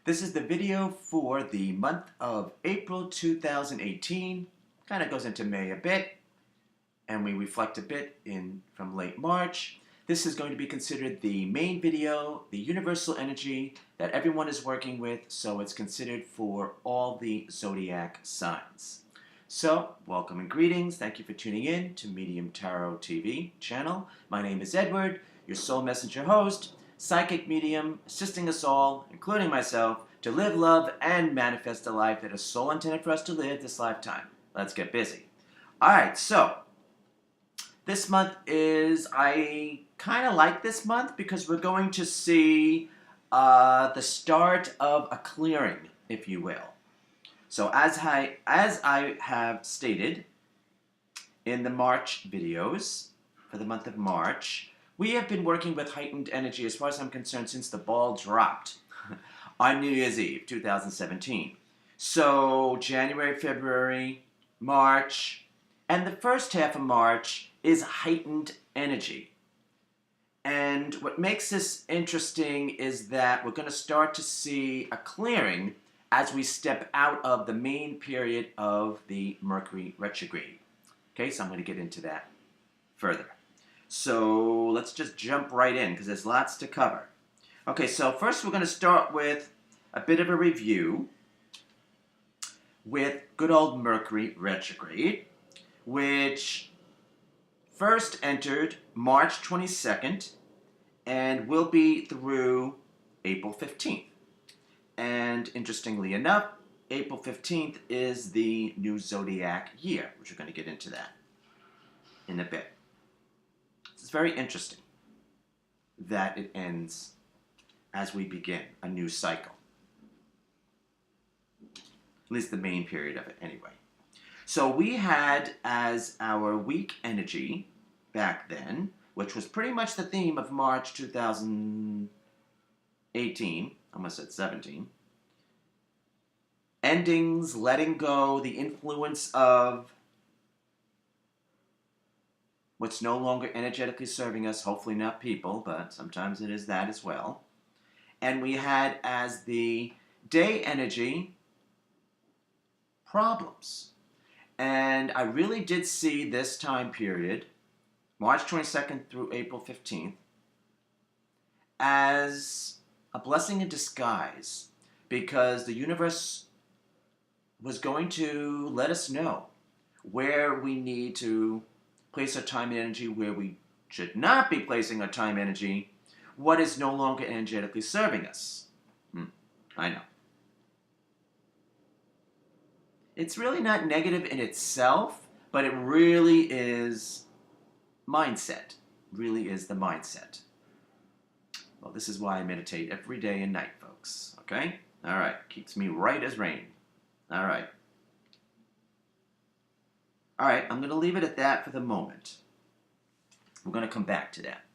This is the video for the month of April 2018. Kind of goes into May a bit, and we reflect a bit from late March. This is going to be considered the main video, the universal energy that everyone is working with, so it's considered for all the zodiac signs. So, welcome and greetings. Thank you for tuning in to Medium Tarot TV channel. My name is Edward, your soul messenger host, psychic medium, assisting us all, including myself, to live, love, and manifest a life that is soul intended for us to live this lifetime. Let's get busy. Alright, so, this month I kind of like this month because we're going to see the start of a clearing, if you will. So as I have stated in the March videos, for the month of March, we have been working with heightened energy as far as I'm concerned since the ball dropped on New Year's Eve, 2017. So January, February, March, and the first half of March is heightened energy. And what makes this interesting is that we're going to start to see a clearing as we step out of the main period of the Mercury retrograde. Okay, so I'm going to get into that further. So let's just jump right in because there's lots to cover. Okay, so first we're going to start with a bit of a review with good old Mercury retrograde, which first entered March 22nd and will be through April 15th. And interestingly enough, April 15th is the new zodiac year, which we're going to get into that in a bit. It's very interesting that it ends as we begin a new cycle. At least the main period of it anyway. So we had as our weak energy back then, which was pretty much the theme of March 2018, almost at 17. Endings, letting go, the influence of what's no longer energetically serving us, hopefully not people, but sometimes it is that as well. And we had as the day energy, problems. And I really did see this time period, March 22nd through April 15th, as a blessing in disguise, because the universe was going to let us know where we need to place our time and energy, where we should not be placing our time and energy, what is no longer energetically serving us. I know. It's really not negative in itself, but it really is mindset. Really is the mindset. Well, this is why I meditate every day and night, folks. Okay? All right. Keeps me right as rain. All right. All right. I'm going to leave it at that for the moment. We're going to come back to that.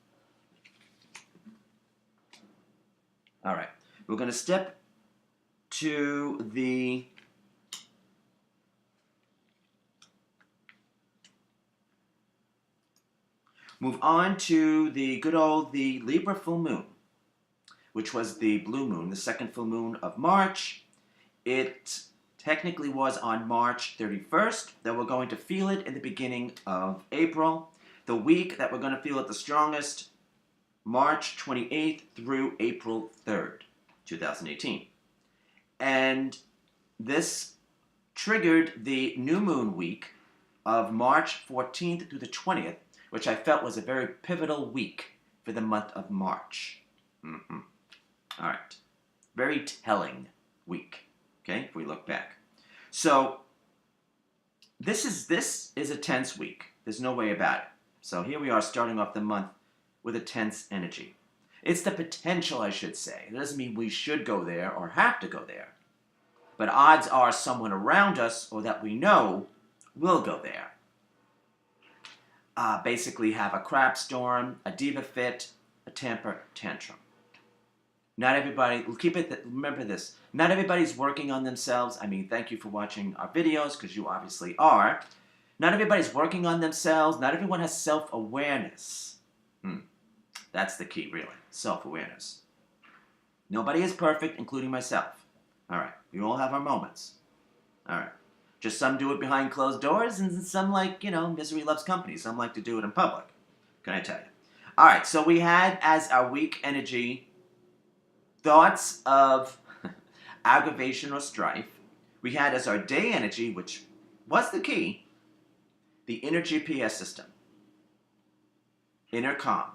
All right. We're going to step to the move on to the good old the Libra full moon, which was the blue moon, the second full moon of March. It technically was on March 31st, that we're going to feel it in the beginning of April. The week that we're going to feel it the strongest, March 28th through April 3rd, 2018. And this triggered the new moon week of March 14th through the 20th, which I felt was a very pivotal week for the month of March. All right. Very telling week, okay, if we look back. So, this is a tense week. There's no way about it. So here we are starting off the month with a tense energy. It's the potential, I should say. It doesn't mean we should go there or have to go there. But odds are someone around us or that we know will go there. Basically have a crap storm, a diva fit, a temper tantrum. Not everybody, remember this, not everybody's working on themselves. I mean, thank you for watching our videos, because you obviously are. Not everybody's working on themselves. Not everyone has self-awareness. That's the key, really, self-awareness. Nobody is perfect, including myself. All right. We all have our moments. All right. Just some do it behind closed doors, and some like, misery loves company. Some like to do it in public. Can I tell you? All right. So we had as our weak energy thoughts of aggravation or strife. We had as our day energy, which was the key, the inner GPS system, inner calm.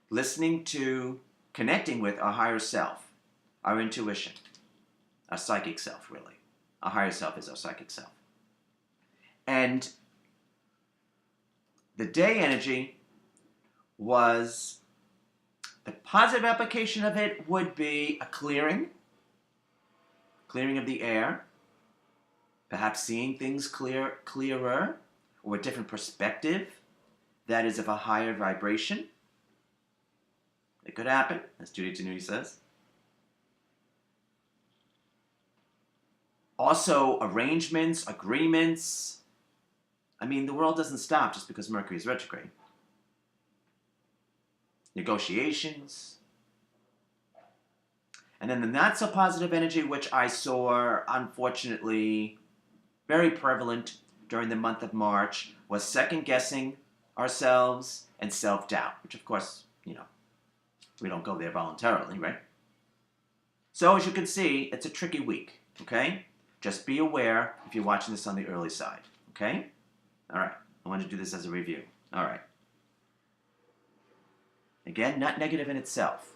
Listening to, connecting with our higher self, our intuition, our psychic self, really. Our higher self is our psychic self. And the day energy was, the positive application of it would be a clearing of the air, perhaps seeing things clearer, or a different perspective that is of a higher vibration. It could happen, as Judy Tenuti says. Also, arrangements, agreements. I mean, the world doesn't stop just because Mercury is retrograde. Negotiations. And then the not so positive energy, which I saw, unfortunately, very prevalent during the month of March, was second guessing ourselves and self-doubt, which of course, we don't go there voluntarily, right? So as you can see, it's a tricky week, okay? Just be aware if you're watching this on the early side, okay? All right, I want to do this as a review. All right. Again, not negative in itself.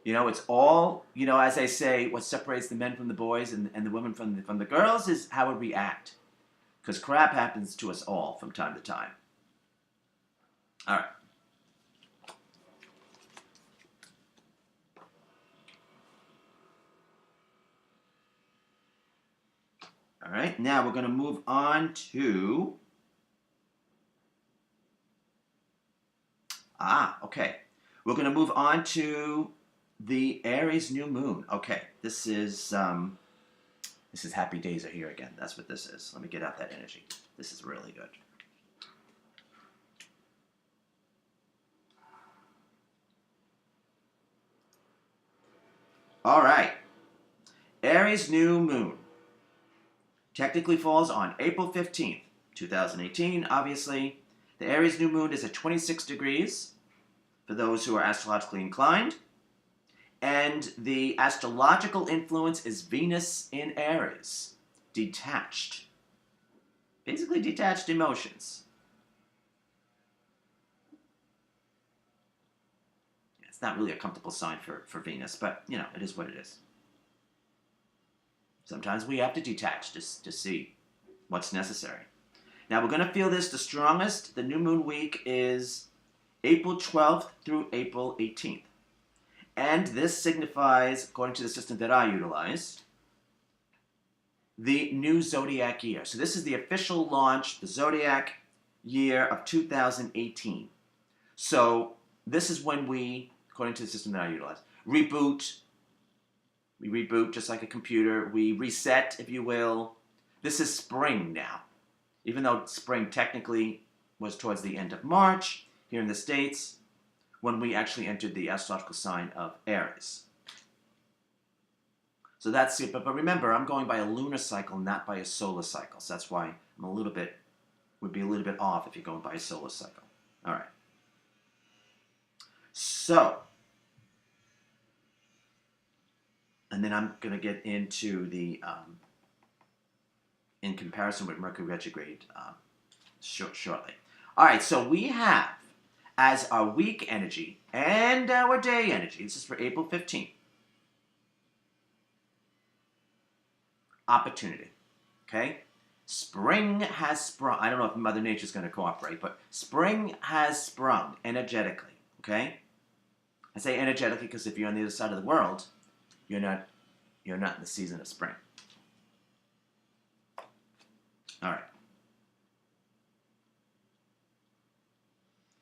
It's all, as I say, what separates the men from the boys and the women from the girls is how we react. Because crap happens to us all from time to time. All right. All right, now we're going to move on to... okay. We're going to move on to the Aries new moon. Okay, this is happy days are here again. That's what this is. Let me get out that energy. This is really good. All right. Aries new moon technically falls on April 15th, 2018, obviously. The Aries new moon is at 26 degrees for those who are astrologically inclined. And the astrological influence is Venus in Aries, detached. Basically detached emotions. It's not really a comfortable sign for Venus, but, it is what it is. Sometimes we have to detach to see what's necessary. Now, we're going to feel this the strongest. The new moon week is April 12th through April 18th. And this signifies, according to the system that I utilize, the new zodiac year. So this is the official launch, the zodiac year of 2018. So this is when we, according to the system that I utilize, reboot. We reboot just like a computer. We reset, if you will. This is spring now. Even though spring technically was towards the end of March here in the States, when we actually entered the astrological sign of Aries. So that's it. But remember, I'm going by a lunar cycle, not by a solar cycle. So that's why I'm would be a little bit off if you're going by a solar cycle. All right. So, and then I'm going to get into the, in comparison with Mercury retrograde shortly. All right, so we have as our week energy and our day energy, this is for April 15th, opportunity, okay? Spring has sprung. I don't know if Mother Nature's going to cooperate, but spring has sprung energetically, okay? I say energetically because if you're on the other side of the world, you're not in the season of spring. All right.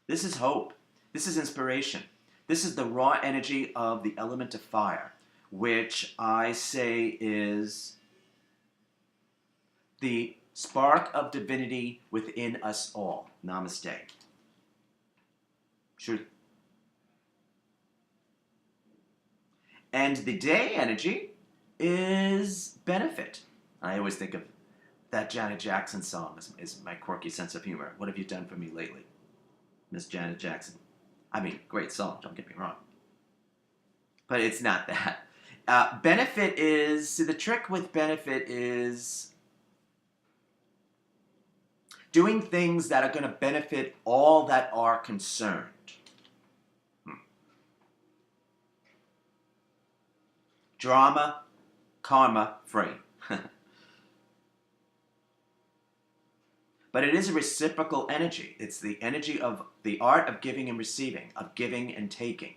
This is hope. This is inspiration. This is the raw energy of the element of fire, which I say is the spark of divinity within us all. Namaste. Truth. And the day energy is benefit. I always think of that Janet Jackson song is my quirky sense of humor. What have you done for me lately, Miss Janet Jackson? I mean, great song, don't get me wrong. But it's not that. Benefit is, see, the trick with benefit is doing things that are going to benefit all that are concerned. Drama, karma free. But it is a reciprocal energy. It's the energy of the art of giving and receiving, of giving and taking.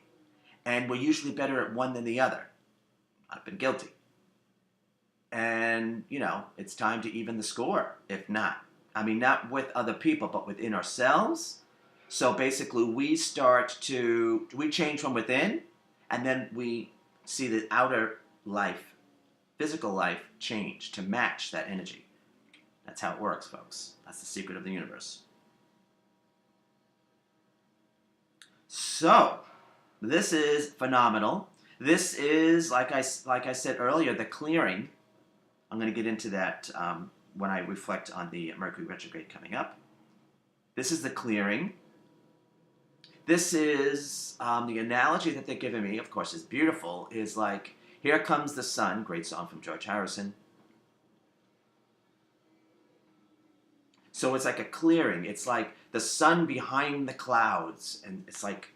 And we're usually better at one than the other. I've been guilty. And, you know, it's time to even the score, if not. I mean, not with other people, but within ourselves. So basically, we change from within, and then we see the outer life, physical life, change to match that energy. That's how it works, folks. That's the secret of the universe. So, this is phenomenal. This is, like I said earlier, the clearing. I'm going to get into that when I reflect on the Mercury retrograde coming up. This is the clearing. This is the analogy that they're giving me, of course, is beautiful, is like, here comes the sun, great song from George Harrison. So it's like a clearing. It's like the sun behind the clouds. And it's like,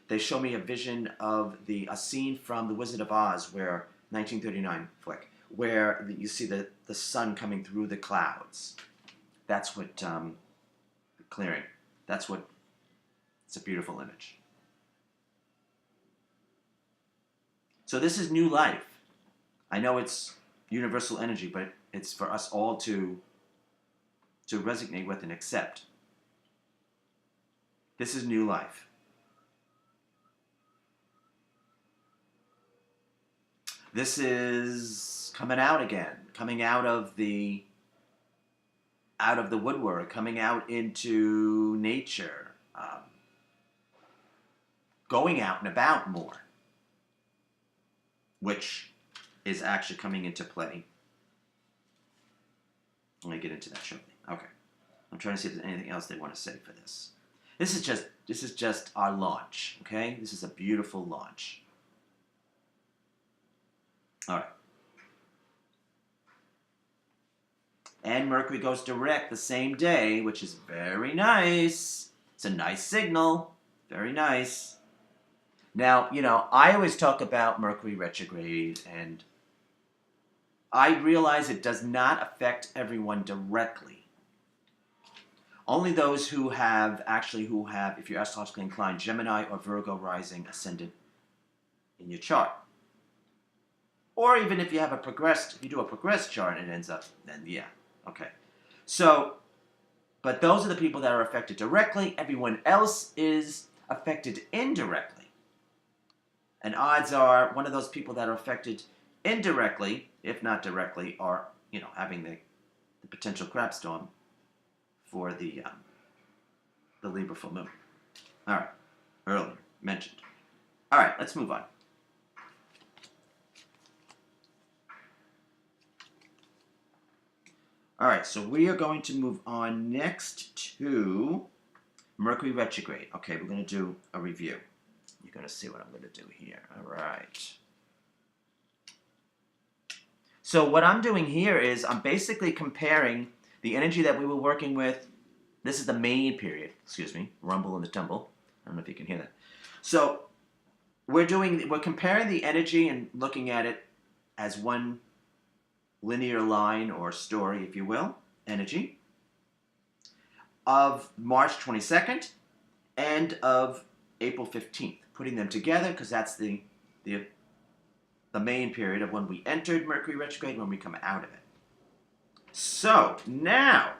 they show me a vision of a scene from The Wizard of Oz, 1939 flick, where you see the sun coming through the clouds. That's what, the clearing. It's a beautiful image. So this is new life. I know it's universal energy, but it's for us all to resonate with and accept. This is new life. This is coming out again, coming out of the woodwork, coming out into nature, going out and about more, which is actually coming into play. I'm going to get into that shortly. Okay. I'm trying to see if there's anything else they want to say for this. This is just our launch, okay? This is a beautiful launch. All right. And Mercury goes direct the same day, which is very nice. It's a nice signal. Very nice. Now, you know, I always talk about Mercury retrograde, and I realize it does not affect everyone directly. Only those who have, if you're astrologically inclined, Gemini or Virgo rising ascendant in your chart. Or even if you have if you do a progressed chart and it ends up, then yeah, okay. So, but those are the people that are affected directly. Everyone else is affected indirectly. And odds are one of those people that are affected indirectly, if not directly, are, you know, having the potential crap storm for the Libra full moon. All right, earlier mentioned. All right, let's move on. All right, so we are going to move on next to Mercury retrograde. Okay, we're going to do a review. You're going to see what I'm going to do here. All right. So what I'm doing here is I'm basically comparing the energy that we were working with. This is the main period. Excuse me. Rumble and the tumble. I don't know if you can hear that. So we're comparing the energy and looking at it as one linear line or story, if you will, energy, of March 22nd and of April 15th. Putting them together because that's the main period of when we entered Mercury retrograde, when we come out of it. So, now,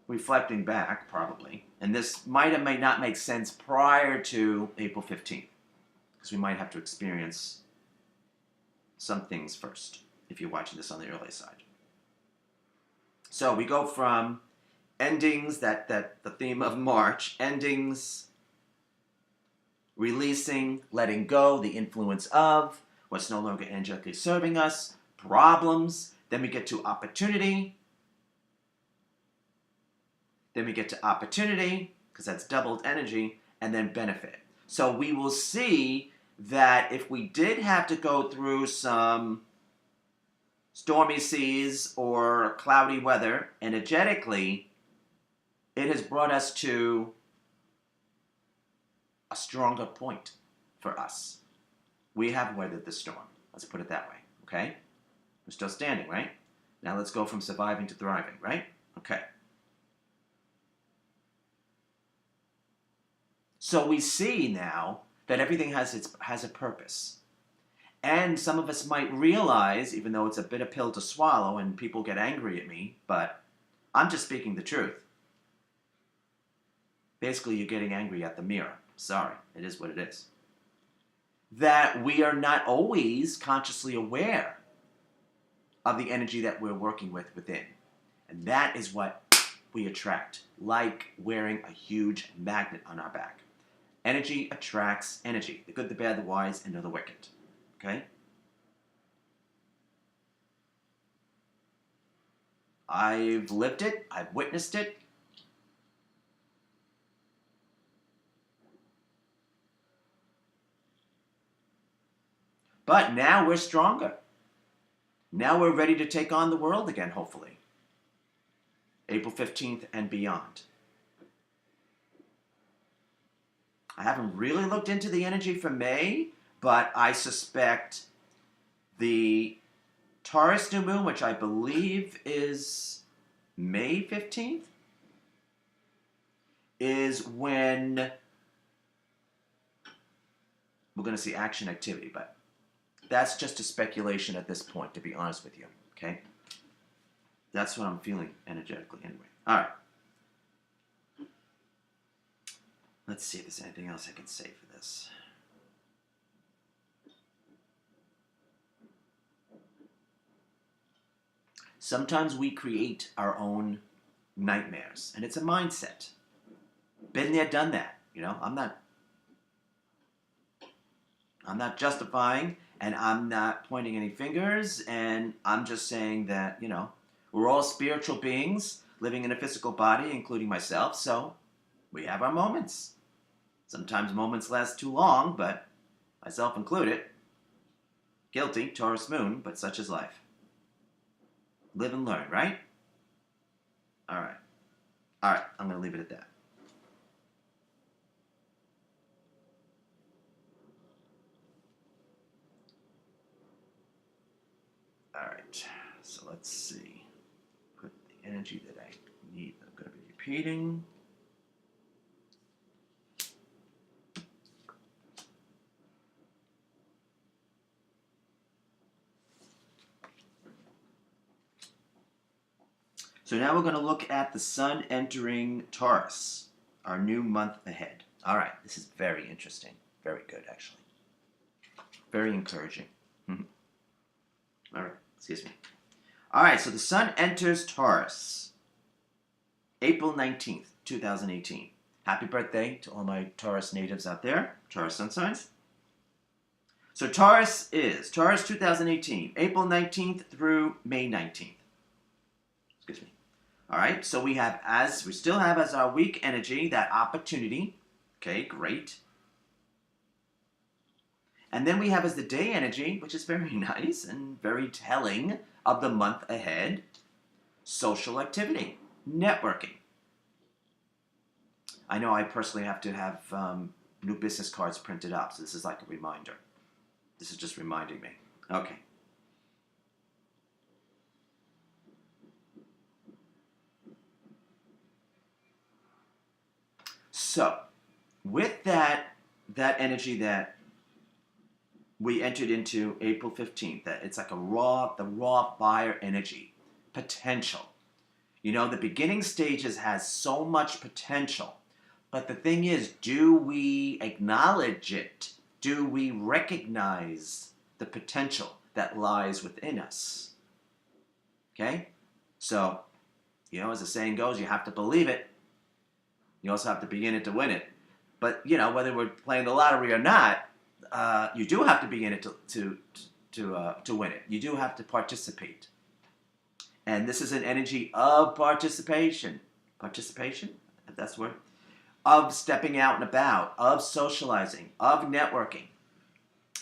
reflecting back, probably, and this might or may not make sense prior to April 15th, because we might have to experience some things first, if you're watching this on the early side. So we go from endings, that the theme of March, endings, releasing, letting go, the influence of what's no longer energetically serving us, problems. Then we get to opportunity. Then we get to opportunity, because that's doubled energy, and then benefit. So we will see that if we did have to go through some stormy seas or cloudy weather, energetically, it has brought us to a stronger point for us. We have weathered the storm. Let's put it that way, okay? We're still standing, right? Now let's go from surviving to thriving, right? Okay. So we see now that everything has a purpose. And some of us might realize, even though it's a bitter pill to swallow and people get angry at me, but I'm just speaking the truth. Basically, you're getting angry at the mirror. Sorry, it is what it is. That we are not always consciously aware of the energy that we're working with within. And that is what we attract, like wearing a huge magnet on our back. Energy attracts energy. The good, the bad, the wise, and the wicked. Okay? I've lived it. I've witnessed it. But now we're stronger. Now we're ready to take on the world again, hopefully. April 15th and beyond. I haven't really looked into the energy for May, but I suspect the Taurus new moon, which I believe is May 15th, is when we're going to see action activity, but that's just a speculation at this point, to be honest with you, okay? That's what I'm feeling energetically anyway. All right. Let's see if there's anything else I can say for this. Sometimes we create our own nightmares, and it's a mindset. Been there, done that. You know, I'm not justifying, and I'm not pointing any fingers, and I'm just saying that, you know, we're all spiritual beings living in a physical body, including myself, so we have our moments. Sometimes moments last too long, but myself included. Guilty, Taurus moon, but such is life. Live and learn, right? All right. All right, I'm going to leave it at that. All right, so let's see. Put the energy that I need. I'm going to be repeating. So now we're going to look at the sun entering Taurus, our new month ahead. All right, this is very interesting. Very good, actually. Very encouraging. All right, excuse me. All right, so the sun enters Taurus, April 19th, 2018. Happy birthday to all my Taurus natives out there, Taurus sun signs. So Taurus 2018, April 19th through May 19th. Excuse me. All right, so we still have as our week energy that opportunity. Okay, great. And then we have as the day energy, which is very nice and very telling of the month ahead, social activity, networking. I know I personally have to have new business cards printed up, so this is like a reminder. This is just reminding me. Okay. So, with that energy that we entered into April 15th, that it's like the raw fire energy, potential. You know, the beginning stages has so much potential, but the thing is, do we acknowledge it? Do we recognize the potential that lies within us? Okay? So, You know, as the saying goes, you have to believe it. You also have to be in it to win it. But, you know, whether we're playing the lottery or not, you do have to be in it to win it. You do have to participate. And this is an energy of participation. Participation? If that's the word. Of stepping out and about, of socializing, of networking.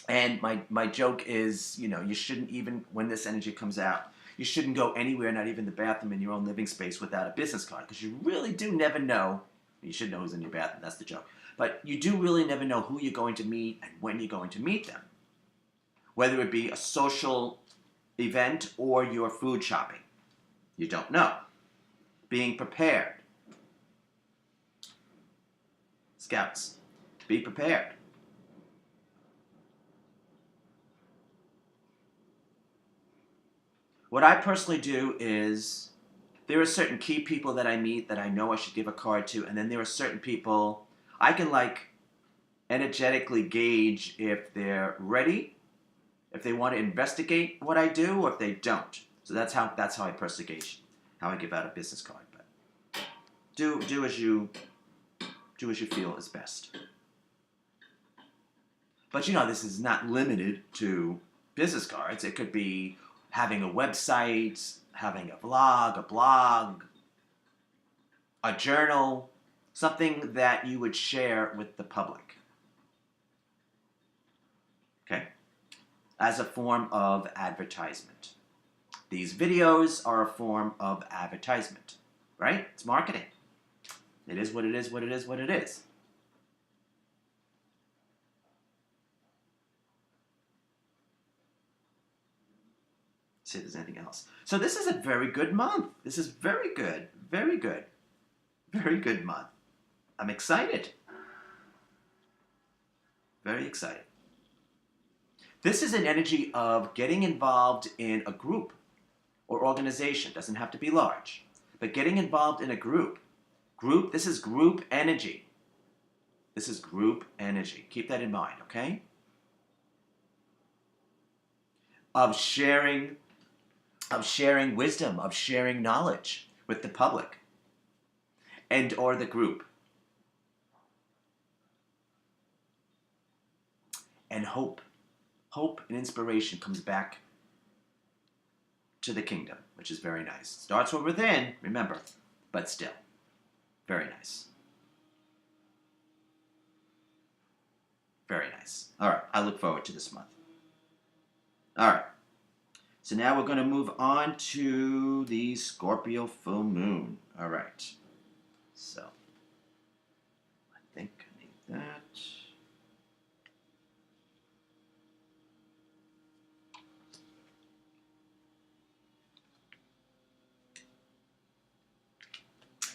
And my joke is, you know, you shouldn't even, when this energy comes out, you shouldn't go anywhere, not even the bathroom in your own living space, without a business card. Because you really do never know. You should know who's in your bathroom, that's the joke. But you do really never know who you're going to meet and when you're going to meet them. Whether it be a social event or your food shopping. You don't know. Being prepared. Scouts, be prepared. What I personally do is, there are certain key people that I meet that I know I should give a card to, and then there are certain people I can energetically gauge if they're ready, if they want to investigate what I do, or if they don't. So that's how I personally gauge how I give out a business card. But do as you feel is best. But you know, this is not limited to business cards. It could be having a website, having a vlog, a blog, a journal, something that you would share with the public. Okay? As a form of advertisement. These videos are a form of advertisement, right? It's marketing. It is what it is, what it is, what it is. See if there's anything else. So this is a very good month. This is very good. Very good. Very good month. I'm excited. Very excited. This is an energy of getting involved in a group or organization. Doesn't have to be large. But getting involved in a group. This is group energy. This is group energy. Keep that in mind, okay? Of sharing wisdom, of sharing knowledge with the public and or the group. And hope and inspiration comes back to the kingdom, which is very nice. Starts from within, remember, but still. Very nice. Very nice. All right, I look forward to this month. All right. So now we're going to move on to the Scorpio full moon. All right. So I think I need that.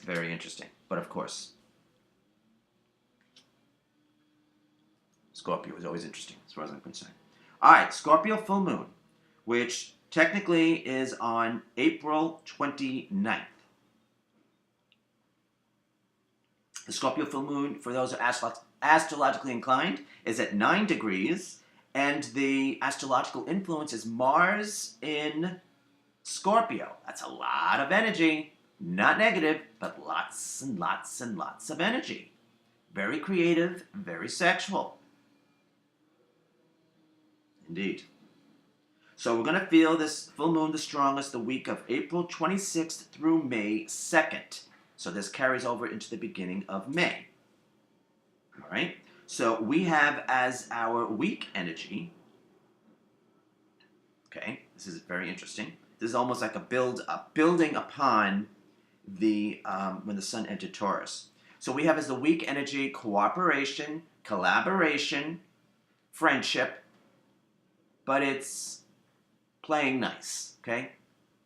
Very interesting. But of course, Scorpio is always interesting as far as I'm concerned. All right, Scorpio full moon, which technically is on April 29th. The Scorpio full moon, for those who are astrologically inclined, is at 9 degrees, and the astrological influence is Mars in Scorpio. That's a lot of energy. Not negative, but lots and lots and lots of energy. Very creative, very sexual. Indeed. So we're going to feel this full moon the strongest the week of April 26th through May 2nd. So this carries over into the beginning of May. All right? So we have as our week energy, okay, this is very interesting. This is almost like a building upon the when the sun entered Taurus. So we have as the weak energy cooperation, collaboration, friendship, but it's playing nice, okay?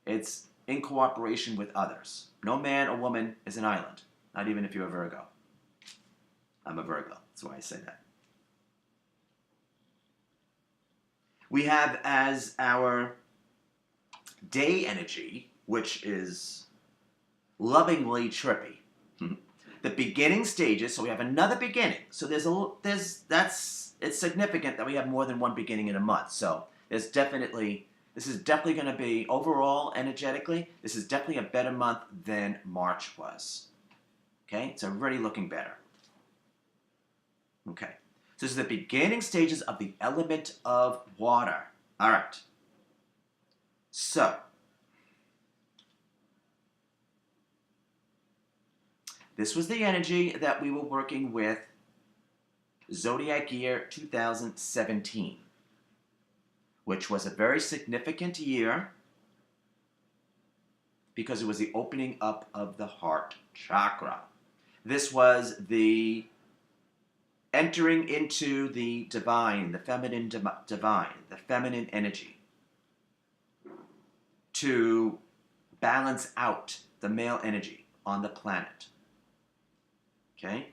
It's in cooperation with others. No man or woman is an island, not even if you're a Virgo. I'm a Virgo, that's why I say that. We have as our day energy, which is lovingly trippy. The beginning stages, so we have another beginning. So it's significant that we have more than one beginning in a month. So there's definitely This is definitely going to be, overall, energetically, this is definitely a better month than March was. Okay? It's already looking better. Okay. So this is the beginning stages of the element of water. All right. So, this was the energy that we were working with Zodiac year 2017, which was a very significant year because it was the opening up of the heart chakra. This was the entering into the divine, the feminine divine, the feminine energy to balance out the male energy on the planet. Okay?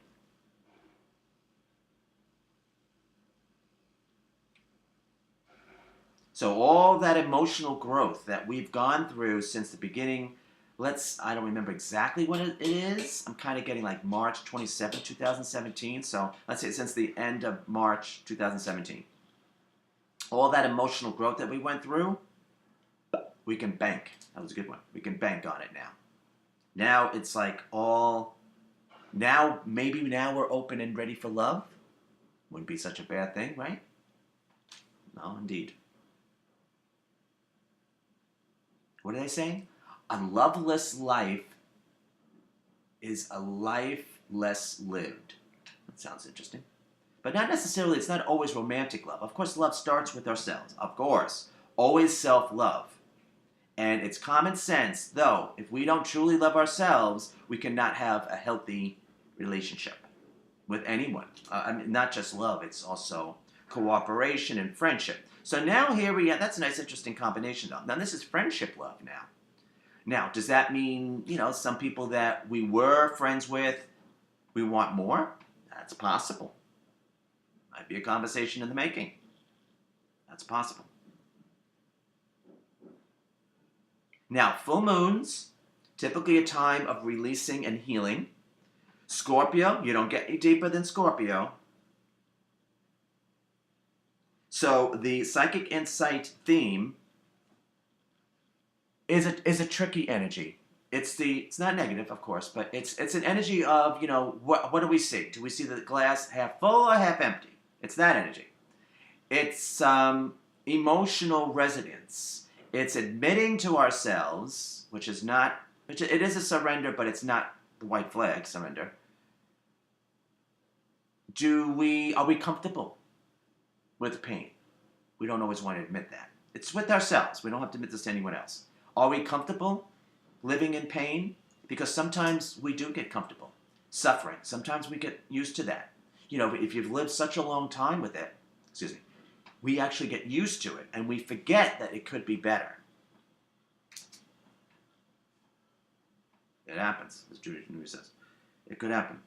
So all that emotional growth that we've gone through since the beginning, I don't remember exactly when it is. I'm kind of getting like March 27, 2017. So let's say since the end of March 2017. All that emotional growth that we went through, we can bank. That was a good one. We can bank on it now. Now it's like maybe now we're open and ready for love. Wouldn't be such a bad thing, right? No, indeed. What are they saying? A loveless life is a life less lived. That sounds interesting. But not necessarily, it's not always romantic love. Of course, love starts with ourselves. Of course. Always self-love. And it's common sense, though, if we don't truly love ourselves, we cannot have a healthy relationship with anyone. I mean, not just love, it's also cooperation and friendship. So now here we have, that's a nice, interesting combination, though. Now, this is friendship love now. Now, does that mean, some people that we were friends with, we want more? That's possible. Might be a conversation in the making. That's possible. Now, full moons, typically a time of releasing and healing. Scorpio, you don't get any deeper than Scorpio. So the psychic insight theme is a tricky energy. It's not negative, of course, but it's an energy of, what do we see? Do we see the glass half full or half empty? It's that energy. It's emotional resonance. It's admitting to ourselves, it is a surrender, but it's not the white flag surrender. Are we comfortable with pain? We don't always want to admit that. It's with ourselves. We don't have to admit this to anyone else. Are we comfortable living in pain? Because sometimes we do get comfortable suffering. Sometimes we get used to that. If you've lived such a long time with it, we actually get used to it, and we forget that it could be better. It happens, as Judy says. It could happen.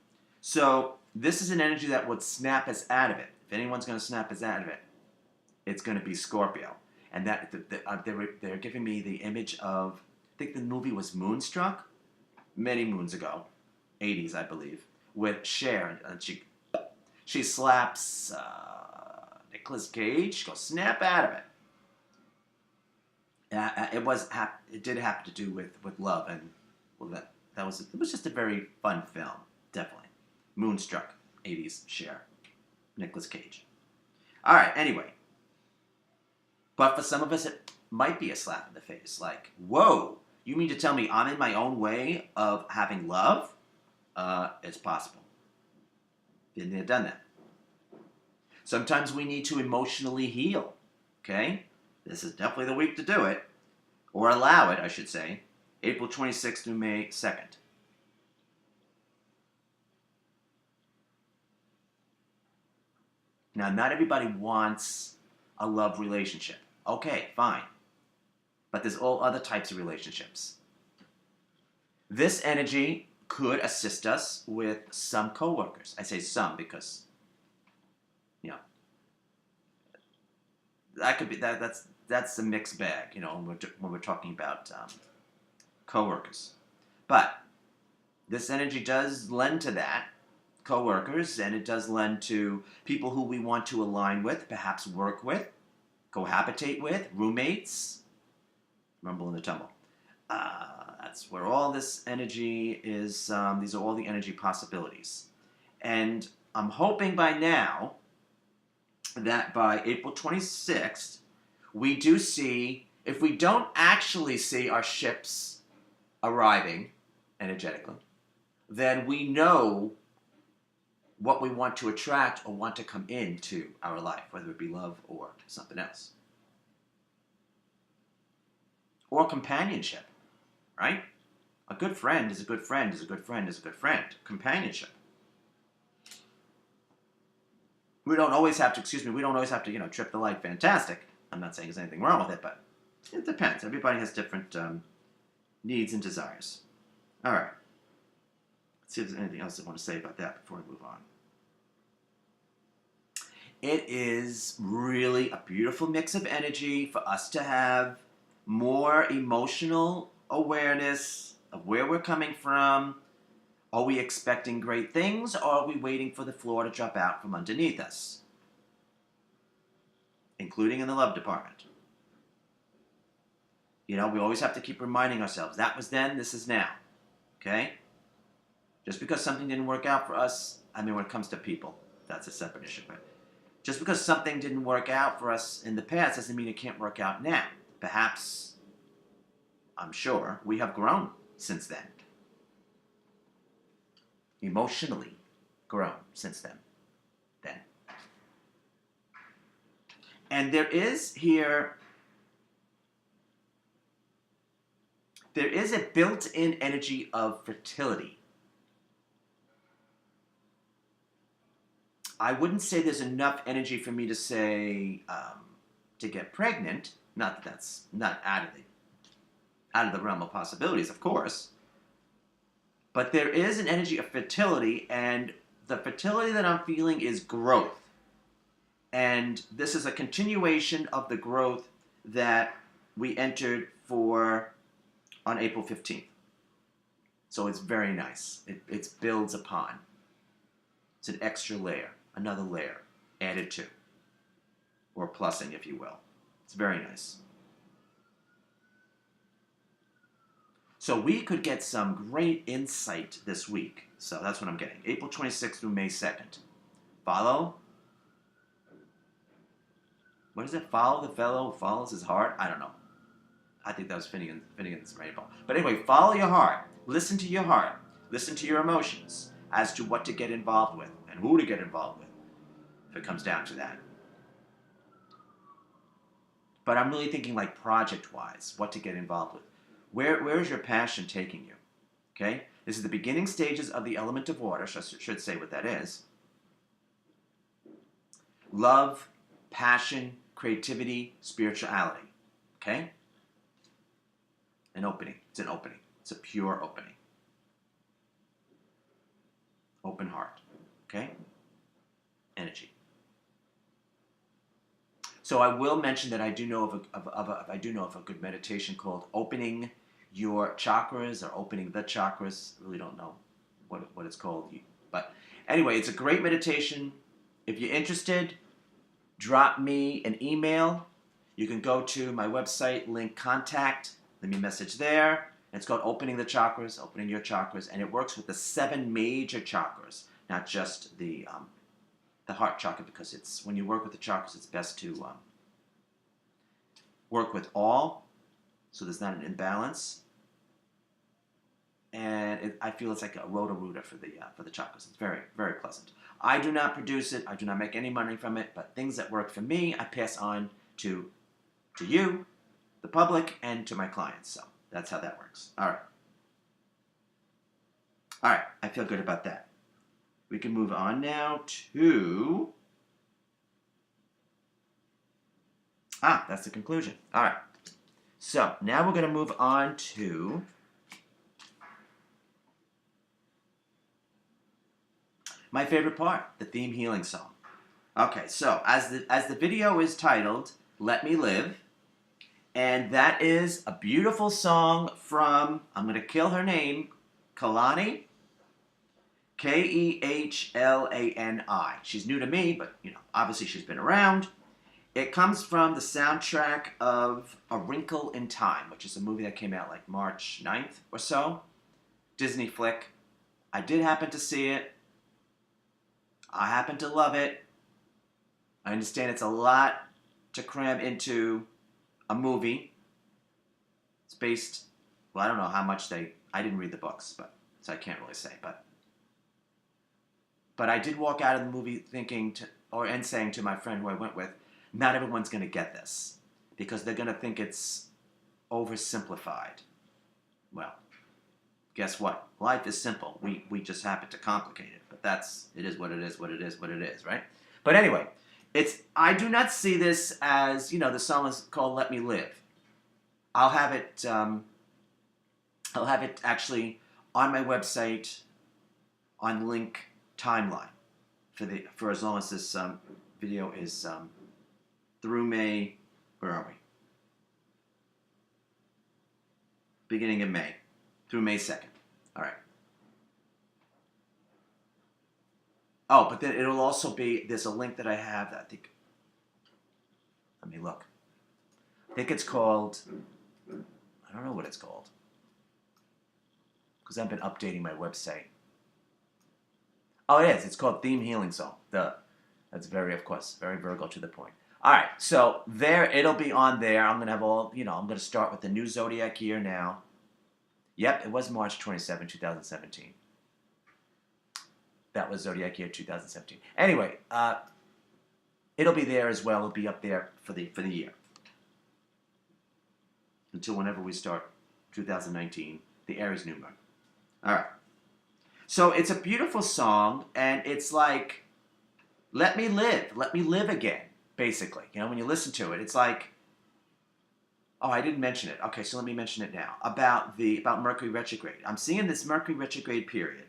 So this is an energy that would snap us out of it. If anyone's going to snap us out of it, it's going to be Scorpio. And that they're giving me the image of, I think the movie was Moonstruck, many moons ago, 80s, I believe, with Cher, and she slaps Nicolas Cage. She goes snap out of it. It did have to do with love, and it was just a very fun film, definitely. Moonstruck, 80s, Cher, Nicolas Cage. All right, anyway. But for some of us, it might be a slap in the face. Like, whoa, you mean to tell me I'm in my own way of having love? It's possible. Been there, done that. Sometimes we need to emotionally heal. Okay? This is definitely the week to do it. Or allow it, I should say. April 26th through May 2nd. Now, not everybody wants a love relationship. Okay, fine. But there's all other types of relationships. This energy could assist us with some coworkers. I say some because, that could be that's a mixed bag. When we're talking about coworkers. But this energy does lend to that. Co-workers, and it does lend to people who we want to align with, perhaps work with, cohabitate with, roommates, rumble in the tumble. That's where all this energy is. These are all the energy possibilities. And I'm hoping by now that by April 26th, we do see, if we don't actually see our ships arriving energetically, then we know what we want to attract or want to come into our life, whether it be love or something else. Or companionship, right? A good friend is a good friend is a good friend is a good friend. Companionship. We don't always have to, trip the light fantastic. I'm not saying there's anything wrong with it, but it depends. Everybody has different needs and desires. All right. Let's see if there's anything else I want to say about that before we move on. It is really a beautiful mix of energy for us to have more emotional awareness of where we're coming from. Are we expecting great things, or are we waiting for the floor to drop out from underneath us? Including in the love department. We always have to keep reminding ourselves, that was then, this is now. Okay? Just because something didn't work out for us, when it comes to people, that's a separate issue. But just because something didn't work out for us in the past doesn't mean it can't work out now. Perhaps, I'm sure, we have grown since then. Emotionally grown since then. And there is a built-in energy of fertility. I wouldn't say there's enough energy for me to say to get pregnant. Not that that's not out of the realm of possibilities, of course. But there is an energy of fertility, and the fertility that I'm feeling is growth. And this is a continuation of the growth that we entered for on April 15th. So it's very nice. It builds upon. It's an extra layer, another layer added to, or plussing, if you will. It's very nice. So we could get some great insight this week. So that's what I'm getting. April 26th through May 2nd. Follow. What is it? Follow the fellow who follows his heart? I don't know. I think that was Finnegan's Rainbow. But anyway, follow your heart. Listen to your heart. Listen to your emotions as to what to get involved with and who to get involved with, if it comes down to that. But I'm really thinking like project-wise, what to get involved with. Where is your passion taking you? Okay? This is the beginning stages of the element of water. I should say what that is. Love, passion, creativity, spirituality. Okay? An opening. It's an opening. It's a pure opening. Open heart. Okay? Energy. So I will mention that I do know of a good meditation called Opening Your Chakras, or Opening the Chakras. I really don't know what it's called. But anyway, it's a great meditation. If you're interested, drop me an email. You can go to my website, link contact. Let me message there. It's called Opening the Chakras, Opening Your Chakras, and it works with the 7 major chakras, not just the heart chakra, because it's when you work with the chakras, it's best to work with all, so there's not an imbalance. And I feel it's like a roto-rooter for the chakras. It's very, very pleasant. I do not produce it. I do not make any money from it. But things that work for me, I pass on to you, the public, and to my clients. So that's how that works. All right. All right. I feel good about that. We can move on now to... that's the conclusion. All right. So now we're going to move on to... my favorite part, the theme healing song. Okay, so as the video is titled, Let Me Live, and that is a beautiful song from, I'm going to kill her name, Kehlani, Kehlani. She's new to me, but, obviously she's been around. It comes from the soundtrack of A Wrinkle in Time, which is a movie that came out like March 9th or so. Disney flick. I did happen to see it. I happen to love it. I understand it's a lot to cram into a movie. It's based, well, I don't know how much I didn't read the books, but so I can't really say, but I did walk out of the movie thinking and saying to my friend who I went with, not everyone's going to get this because they're going to think it's oversimplified. Well, guess what? Life is simple. We just happen to complicate it, but it is what it is, what it is, what it is, right? But anyway, I do not see this as, the song is called "Let Me Live." I'll have it actually on my website on link timeline for as long as this video is through May. Where are we? Beginning of May through May 2nd. All right. Oh, but then it'll also be, there's a link that I have that I think, let me look. I think it's called, I don't know what it's called, because I've been updating my website. Oh, it is. It's called Theme Healing Song. That's very, of course, very Virgo to the point. All right, so it'll be on there. I'm going to have I'm going to start with the new zodiac year now. Yep, it was March 27, 2017. That was zodiac year 2017. Anyway, it'll be there as well. It'll be up there for the year until whenever we start 2019, the Aries new moon. All right. So it's a beautiful song, and it's like, let me live again, basically. When you listen to it, it's like, oh, I didn't mention it. Okay, so let me mention it now. About Mercury retrograde. I'm seeing this Mercury retrograde period.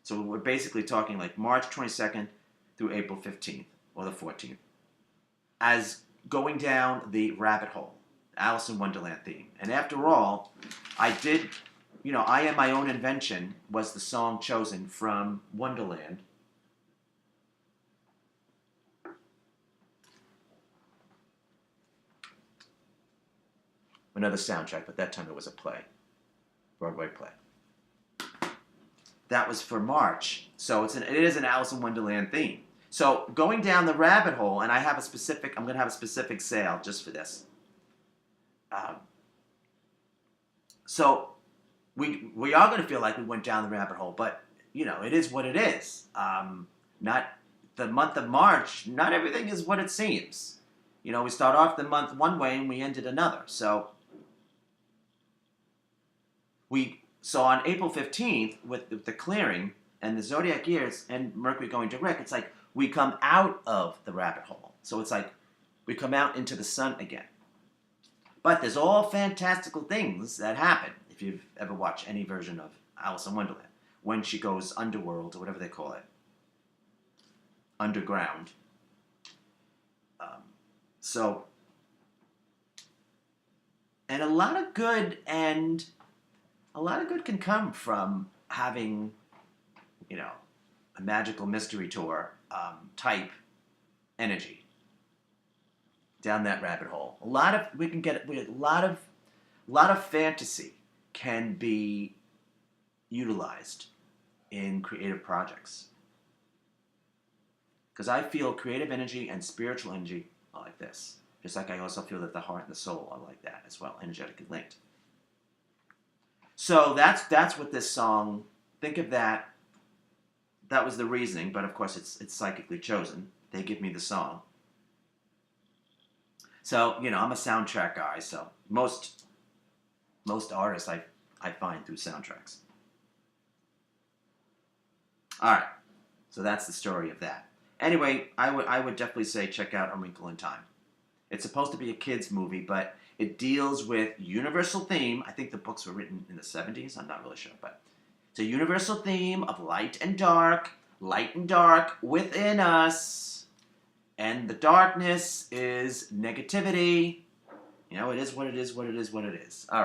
So we're basically talking like March 22nd through April 15th or the 14th as going down the rabbit hole, Alice in Wonderland theme. And after all, I Am My Own Invention was the song chosen from Wonderland. Another soundtrack, but that time it was a play, Broadway play. That was for March, so it is an Alice in Wonderland theme. So going down the rabbit hole, and I'm going to have a specific sale just for this. So we are going to feel like we went down the rabbit hole, but it is what it is. Not the month of March. Not everything is what it seems. We start off the month one way and we end it another. So on April 15th, with the clearing and the zodiac years and Mercury going direct, it's like we come out of the rabbit hole. So it's like we come out into the sun again. But there's all fantastical things that happen if you've ever watched any version of Alice in Wonderland. When she goes underworld, or whatever they call it, underground. And a lot of good can come from having, a magical mystery tour type energy down that rabbit hole. A lot of fantasy can be utilized in creative projects. Because I feel creative energy and spiritual energy are like this. Just like I also feel that the heart and the soul are like that as well, energetically linked. So that's what this song, think of that. That was the reasoning, but of course it's psychically chosen. They give me the song. So, I'm a soundtrack guy, so most artists I find through soundtracks. All right, so that's the story of that. Anyway, I would definitely say check out A Wrinkle in Time. It's supposed to be a kid's movie, but it deals with universal theme. I think the books were written in the 70s. I'm not really sure, but it's a universal theme of light and dark within us. And the darkness is negativity. It is what it is, what it is, what it is. All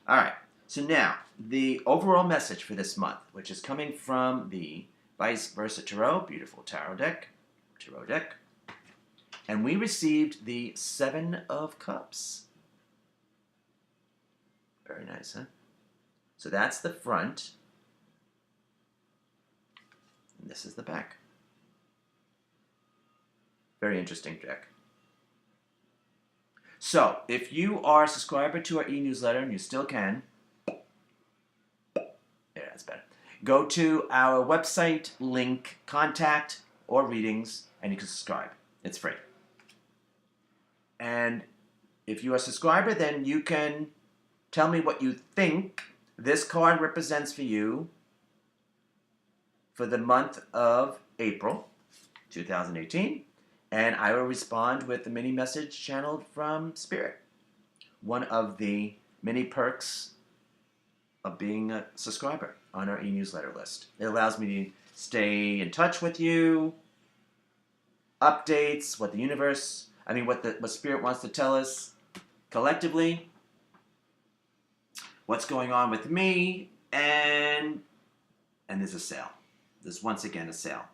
right. So now, the overall message for this month, which is coming from the Vice Versa Tarot, beautiful tarot deck. And we received the Seven of Cups. Very nice, huh? So that's the front. And this is the back. Very interesting deck. So, if you are a subscriber to our e-newsletter, and you still can, yeah, that's better. Go to our website, link, contact, or readings, and you can subscribe. It's free. And if you're a subscriber, then you can tell me what you think this card represents for you for the month of April 2018. And I will respond with the mini message channeled from Spirit. One of the many perks of being a subscriber on our e-newsletter list. It allows me to stay in touch with you, updates, what the universe, what Spirit wants to tell us collectively, what's going on with me, and there's a sale. There's once again a sale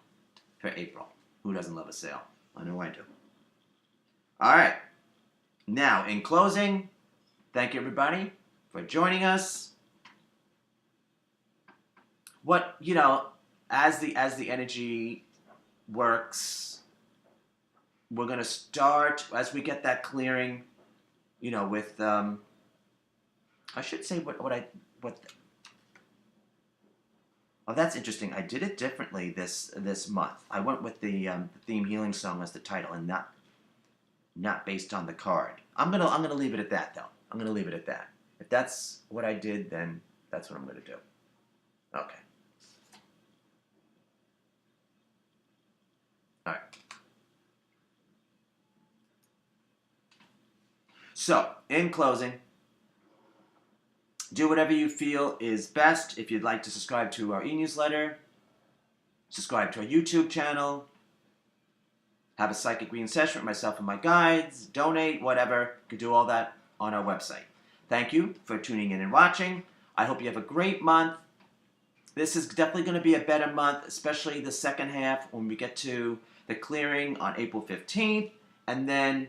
for April. Who doesn't love a sale? I know I do. All right. Now, in closing, thank you everybody for joining us. What, as the energy works, we're going to start as we get that clearing, with I should say oh, that's interesting. I did it differently this month. I went with the theme healing song as the title, and not based on the card. I'm gonna leave it at that, though. I'm gonna leave it at that. If that's what I did, then that's what I'm gonna do. Okay. All right. So, in closing, do whatever you feel is best. If you'd like to subscribe to our e-newsletter, subscribe to our YouTube channel, have a psychic reading session with myself and my guides, donate, whatever. You can do all that on our website. Thank you for tuning in and watching. I hope you have a great month. This is definitely going to be a better month, especially the second half when we get to the clearing on April 15th. And then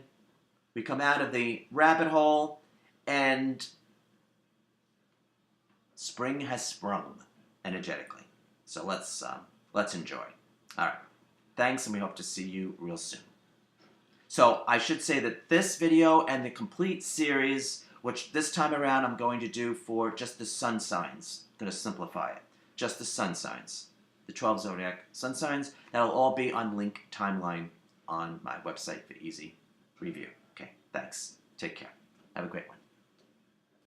we come out of the rabbit hole and spring has sprung energetically. So let's enjoy. All right. Thanks, and we hope to see you real soon. So I should say that this video and the complete series, which this time around I'm going to do for just the sun signs, I'm going to simplify it. Just the sun signs. The 12 zodiac sun signs. That'll all be on link timeline on my website for easy review. Okay, thanks. Take care. Have a great one.